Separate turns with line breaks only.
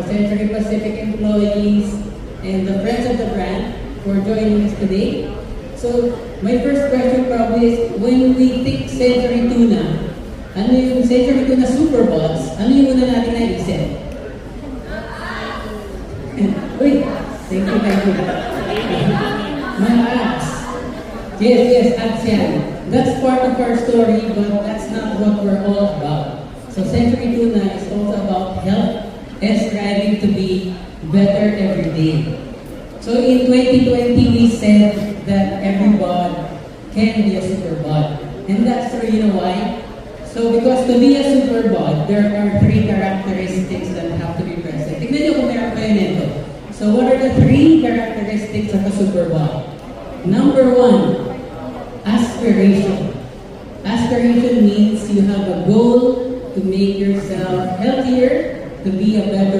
the Century Pacific employees, and the friends of the brand for joining us today. So, my first question probably is, when we think Century Tuna, ano yung Century Tuna Super Bots, ano yung una natin naisip? Uy, thank you. Mga apps. Yes, apps yan. That's part of our story, but that's not what we're all about. So Century Tuna is also about health and striving to be better every day. So in 2020, we said that every bod can be a super bod. And that's true, you know why? So because to be a super bod, there are 3 characteristics that have to be present. Tignan nyo kung meron kayo nito. So what are the 3 characteristics of a super bod? Number 1, aspiration. Aspiration means you have a goal to make yourself healthier, to be a better